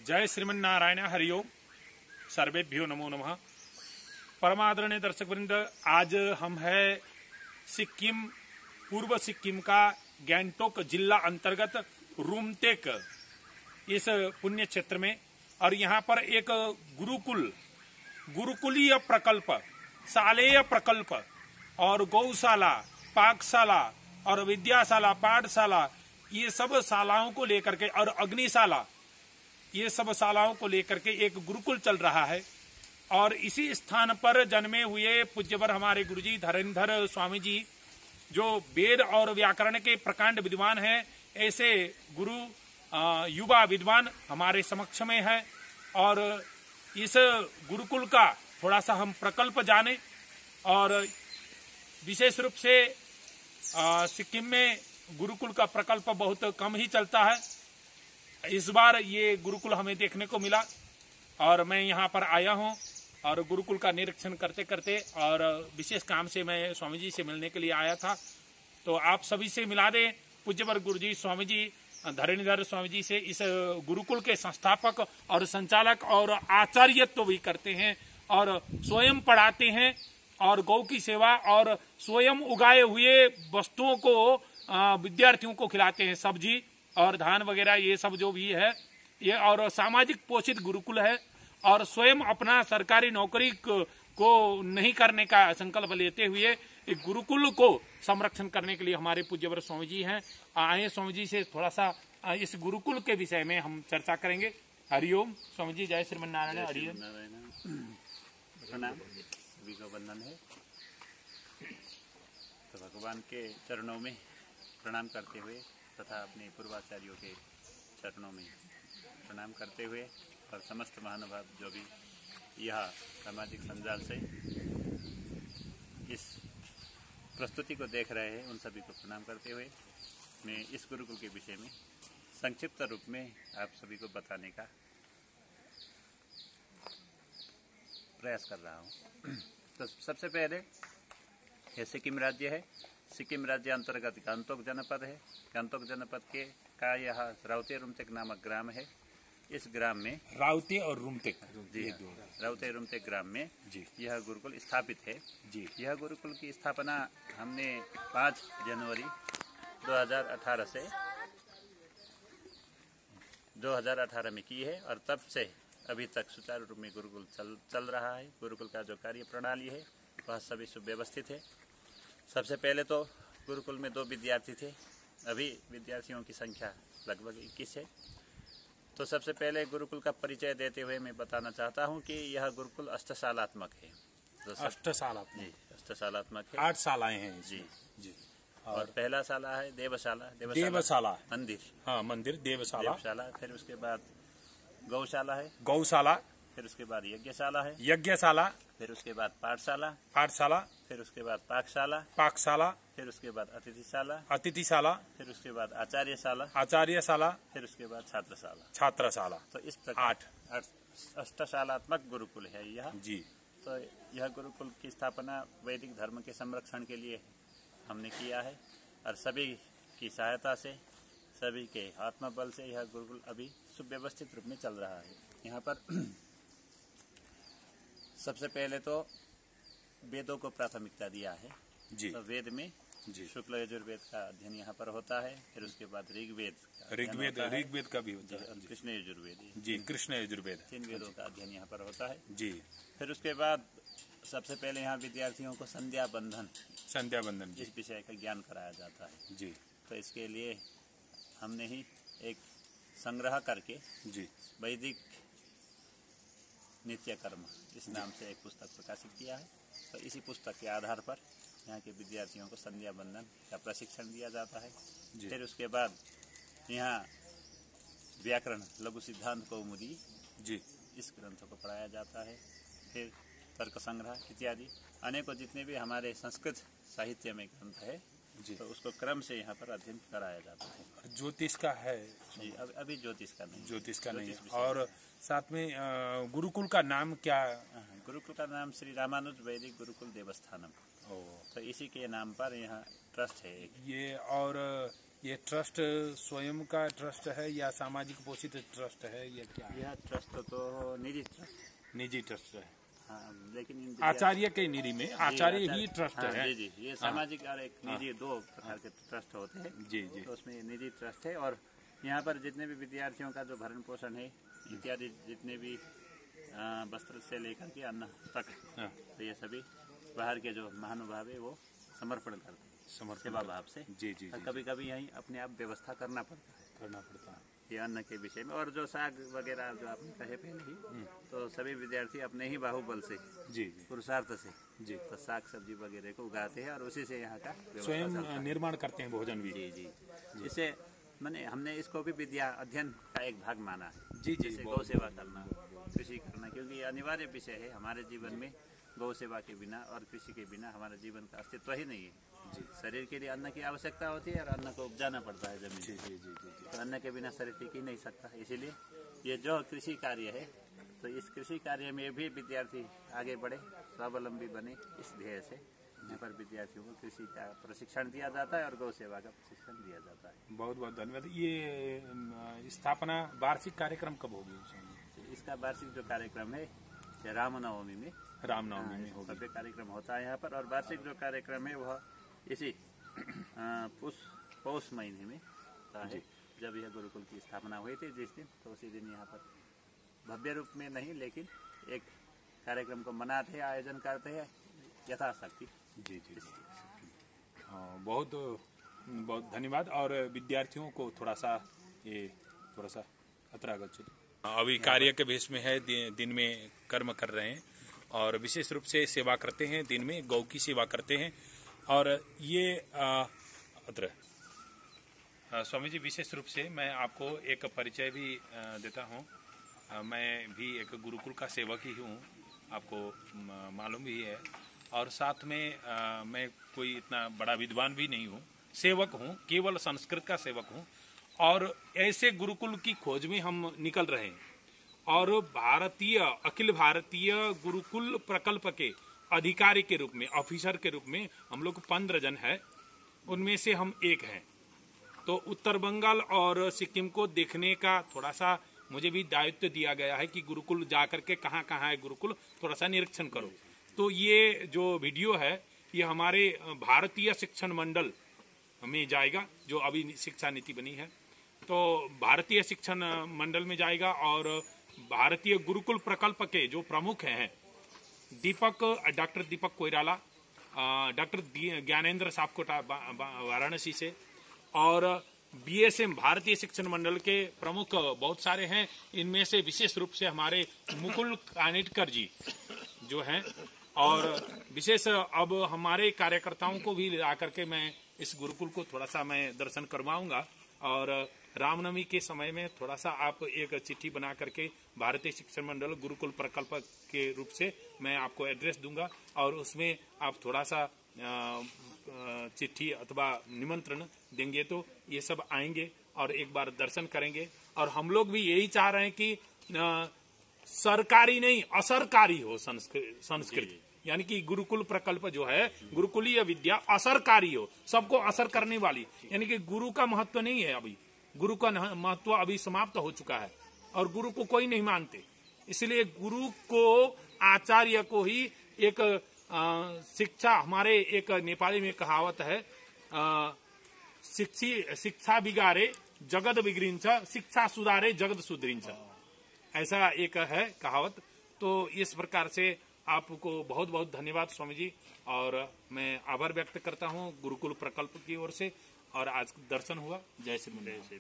जय श्रीमन्नारायण हरिओम। सर्वेभ्यो नमो नमः। परमादरणीय दर्शक वृंद, आज हम है सिक्किम, पूर्व सिक्किम का गैंगटोक जिला अंतर्गत रूमतेक इस पुण्य क्षेत्र में, और यहाँ पर एक गुरुकुलीय प्रकल्प, शालेय प्रकल्प और गौशाला, पाकशाला और विद्याशाला, पाठशाला, ये सब शालाओं को लेकर के, और अग्निशाला, ये सब शालाओं को लेकर के एक गुरुकुल चल रहा है। और इसी स्थान पर जन्मे हुए पूज्यवर हमारे गुरुजी धरणधर स्वामी जी, जो वेद और व्याकरण के प्रकांड विद्वान हैं, ऐसे गुरु युवा विद्वान हमारे समक्ष में है। और इस गुरुकुल का थोड़ा सा हम प्रकल्प जाने, और विशेष रूप से सिक्किम में गुरुकुल का प्रकल्प बहुत कम ही चलता है। इस बार ये गुरुकुल हमें देखने को मिला और मैं यहाँ पर आया हूँ, और गुरुकुल का निरीक्षण करते करते और विशेष काम से मैं स्वामी जी से मिलने के लिए आया था। तो आप सभी से मिला दें पूज्यवर गुरुजी स्वामी जी धरणधर स्वामी जी से। इस गुरुकुल के संस्थापक और संचालक और आचार्यत्व भी करते हैं, और स्वयं पढ़ाते हैं, और गौ की सेवा और स्वयं उगाए हुए वस्तुओं को विद्यार्थियों को खिलाते हैं, सब्जी और धान वगैरह, ये सब जो भी है ये। और सामाजिक पोषित गुरुकुल है, और स्वयं अपना सरकारी नौकरी को नहीं करने का संकल्प लेते हुए एक गुरुकुल को संरक्षण करने के लिए हमारे पूज्यवर स्वामी जी हैं। आए स्वामी जी से थोड़ा सा इस गुरुकुल के विषय में हम चर्चा करेंगे। हरिओम स्वामी जी, जय श्रीमन्नारायण। हरिओम। प्रणाम, सभी को वंदन है। तो भगवान के चरणों में प्रणाम करते हुए तथा अपने पूर्वाचार्यों के चरणों में प्रणाम करते हुए, और समस्त महानुभाव जो भी यह सामाजिक संजाल से इस प्रस्तुति को देख रहे हैं, उन सभी को प्रणाम करते हुए मैं इस गुरुकुल के विषय में संक्षिप्त रूप में आप सभी को बताने का प्रयास कर रहा हूँ। तो सबसे पहले यह सिक्किम राज्य है। सिक्किम राज्य अंतर्गत गंगटोक जनपद है। गंगटोक जनपद के का यह राउते रूमतेक नामक ग्राम है। इस ग्राम में राउते और रूमतेक, जी हाँ, राउते रूमतेक ग्राम में जी यह गुरुकुल स्थापित है। जी। यह गुरुकुल की स्थापना हमने 5 जनवरी 2018 में की है, और तब से अभी तक सुचारू रूप में गुरुकुल चल रहा है। गुरुकुल का जो कार्य प्रणाली है वह सभी सुव्यवस्थित है। सबसे पहले तो गुरुकुल में 2 विद्यार्थी थे, अभी विद्यार्थियों की संख्या लगभग 21 है। तो सबसे पहले गुरुकुल का परिचय देते हुए मैं बताना चाहता हूं कि यह गुरुकुल अष्टशालात्मक है। तो अष्टशालात्मक, जी, अष्टशालात्मक है। 8 शालाएं हैं जी जी। और पहला शाला है देवशाला। देवशाला, मंदिर, हाँ मंदिर, देवशाला। फिर उसके बाद गौशाला है। गौशाला। फिर उसके बाद यज्ञशाला है। यज्ञशाला। फिर उसके बाद पाठशाला। पाठशाला। फिर उसके बाद पाकशाला। पाकशाला। फिर उसके बाद अतिथिशाला। अतिथिशाला। फिर उसके बाद आचार्यशाला। आचार्यशाला। फिर उसके बाद छात्रशाला। छात्रशाला। तो इस प्रकार 8 अष्टशालात्मक गुरुकुल है यह जी। तो यह गुरुकुल की स्थापना वैदिक धर्म के संरक्षण के लिए हमने किया है, और सभी की सहायता से, सभी के आत्मबल से यह गुरुकुल अभी सुव्यवस्थित रूप में चल रहा है। यहाँ पर सबसे पहले तो वेदों को प्राथमिकता दिया है जी। तो वेद में जी। शुक्ल यजुर्वेद का अध्ययन यहाँ पर होता है। फिर उसके बाद ऋग्वेद का भी होता है। कृष्ण यजुर्वेद जी, कृष्ण यजुर्वेद, 3 वेदों का अध्ययन यहाँ पर होता है जी। फिर उसके बाद सबसे पहले यहाँ विद्यार्थियों को संध्या बंधन जी। इस विषय का ज्ञान कराया जाता है जी। तो इसके लिए हमने ही एक संग्रह करके जी। वैदिक नित्य कर्म इस नाम से एक पुस्तक प्रकाशित किया है। तो इसी पुस्तक के आधार पर यहाँ के विद्यार्थियों को संध्या बंधन का प्रशिक्षण दिया जाता है। फिर उसके बाद यहाँ व्याकरण, लघु सिद्धांत कौमुदी जी, इस ग्रंथों को पढ़ाया जाता है। फिर तर्क संग्रह इत्यादि अनेकों जितने भी हमारे संस्कृत साहित्य में ग्रंथ है जी, तो उसको क्रम से यहाँ पर अध्ययन कराया जाता है। ज्योतिष का है जी, अभी ज्योतिष का नहीं, ज्योतिष का नहीं है। और साथ में गुरुकुल का नाम क्या? गुरुकुल का नाम श्री रामानुज वैदिक गुरुकुल देवस्थानम। तो इसी के नाम पर यहाँ ट्रस्ट है एक। ये और ये ट्रस्ट स्वयं का ट्रस्ट है या सामाजिक पोषित ट्रस्ट है या क्या है? यह ट्रस्ट तो निजी ट्रस्ट, निजी ट्रस्ट है। हाँ, लेकिन इन आचार्य के निधि में आचार्य ही ट्रस्ट हाँ, है। जी जी, ये सामाजिक और एक निजी दो प्रकार के ट्रस्ट होते हैं। जी जी। तो उसमें निजी ट्रस्ट है और यहाँ पर जितने भी विद्यार्थियों का जो भरण पोषण है इत्यादि, जितने भी वस्त्र से लेकर के अन्न तक, तो ये सभी बाहर के जो महानुभाव है वो समर्पण करते हैं सेवा भाव से। जी जी। कभी कभी यहीं अपने आप व्यवस्था करना पड़ता है ये अन्न के विषय में। और जो साग वगैरह जो आपने कहे पहले ही, तो सभी विद्यार्थी अपने ही बाहुबल से, जी पुरुषार्थ से, जी तो साग सब्जी वगैरह को उगाते हैं और उसी से यहाँ का स्वयं निर्माण करते हैं भोजन भी। जी जी। इससे मैंने हमने इसको भी विद्या अध्ययन का एक भाग माना है। जी जी। जैसे गौ सेवा करना, कृषि करना, क्योंकि ये अनिवार्य विषय है हमारे जीवन में। गौ सेवा के बिना और कृषि के बिना हमारे जीवन का अस्तित्व ही नहीं है। जी, शरीर के लिए अन्न की आवश्यकता होती है और अन्न को उपजाना पड़ता है जमीन। जी जी जी जी। तो अन्न के बिना शरीर टिक ही नहीं सकता। इसीलिए ये जो कृषि कार्य है, तो इस कृषि कार्य में भी विद्यार्थी आगे बढ़े, स्वावलंबी बने, इस ध्येय से यहाँ पर विद्यार्थियों को कृषि का प्रशिक्षण दिया जाता है और गौ सेवा का प्रशिक्षण दिया जाता है। बहुत बहुत धन्यवाद। ये स्थापना वार्षिक कार्यक्रम कब होगी? इसका वार्षिक जो कार्यक्रम है ये रामनवमी में होगा। भव्य कार्यक्रम होता है यहाँ पर। और वार्षिक जो कार्यक्रम है वह इसी पौष महीने में होता है, जब यह गुरुकुल की स्थापना हुई थी जिस दिन, तो उसी दिन यहाँ पर भव्य रूप में नहीं लेकिन एक कार्यक्रम को मनाते हैं, आयोजन करते हैं यथाशक्ति। जी जी। हाँ, बहुत बहुत धन्यवाद। और विद्यार्थियों को थोड़ा सा अत्रागच्छति अभी कार्य के भेष में है, दिन में कर्म कर रहे हैं और विशेष रूप से सेवा करते हैं, दिन में गौ की सेवा करते हैं। और ये अत्र स्वामी जी, विशेष रूप से मैं आपको एक परिचय भी देता हूँ। मैं भी एक गुरुकुल का सेवक ही हूँ, आपको मालूम भी है। और साथ में मैं कोई इतना बड़ा विद्वान भी नहीं हूँ, सेवक हूँ, केवल संस्कृत का सेवक हूँ। और ऐसे गुरुकुल की खोज में हम निकल रहे हैं। और अखिल भारतीय गुरुकुल प्रकल्प के अधिकारी के रूप में, ऑफिसर के रूप में हम लोग 15 जन है, उनमें से हम एक हैं। तो उत्तर बंगाल और सिक्किम को देखने का थोड़ा सा मुझे भी दायित्व दिया गया है कि गुरुकुल जाकर के कहाँ कहाँ है गुरुकुल, थोड़ा सा निरीक्षण करो। तो ये जो वीडियो है ये हमारे भारतीय शिक्षण मंडल में जाएगा, जो अभी शिक्षा नीति बनी है, तो भारतीय शिक्षण मंडल में जाएगा। और भारतीय गुरुकुल प्रकल्प के जो प्रमुख हैं डॉक्टर दीपक कोइराला, डॉक्टर ज्ञानेंद्र सापकोटा वाराणसी से, और BSM भारतीय शिक्षण मंडल के प्रमुख बहुत सारे हैं। इनमें से विशेष रूप से हमारे मुकुल कानिटकर जी जो हैं, और विशेष अब हमारे कार्यकर्ताओं को भी ला करके मैं इस गुरुकुल को थोड़ा सा मैं दर्शन करवाऊंगा। और रामनवमी के समय में थोड़ा सा आप एक चिट्ठी बना करके भारतीय शिक्षण मंडल गुरुकुल प्रकल्प के रूप से मैं आपको एड्रेस दूंगा, और उसमें आप थोड़ा सा चिट्ठी अथवा निमंत्रण देंगे तो ये सब आएंगे और एक बार दर्शन करेंगे। और हम लोग भी यही चाह रहे हैं कि सरकारी नहीं असरकारी हो संस्कृत, यानी कि गुरुकुल प्रकल्प जो है, गुरुकुलीय विद्या असरकारी हो, सबको असर करने वाली। यानी कि गुरु का महत्व नहीं है, अभी गुरु का महत्व अभी समाप्त हो चुका है और गुरु को कोई नहीं मानते। इसलिए गुरु को, आचार्य को ही एक शिक्षा, हमारे एक नेपाली में कहावत है, शिक्षा बिगारे जगत बिगड़िन्छ, शिक्षा सुधारे जगत सुधरिन्छ, ऐसा एक है कहावत। तो इस प्रकार से आपको बहुत बहुत धन्यवाद स्वामी जी, और मैं आभार व्यक्त करता हूँ गुरुकुल प्रकल्प की ओर से। और आज दर्शन हुआ। जय श्री।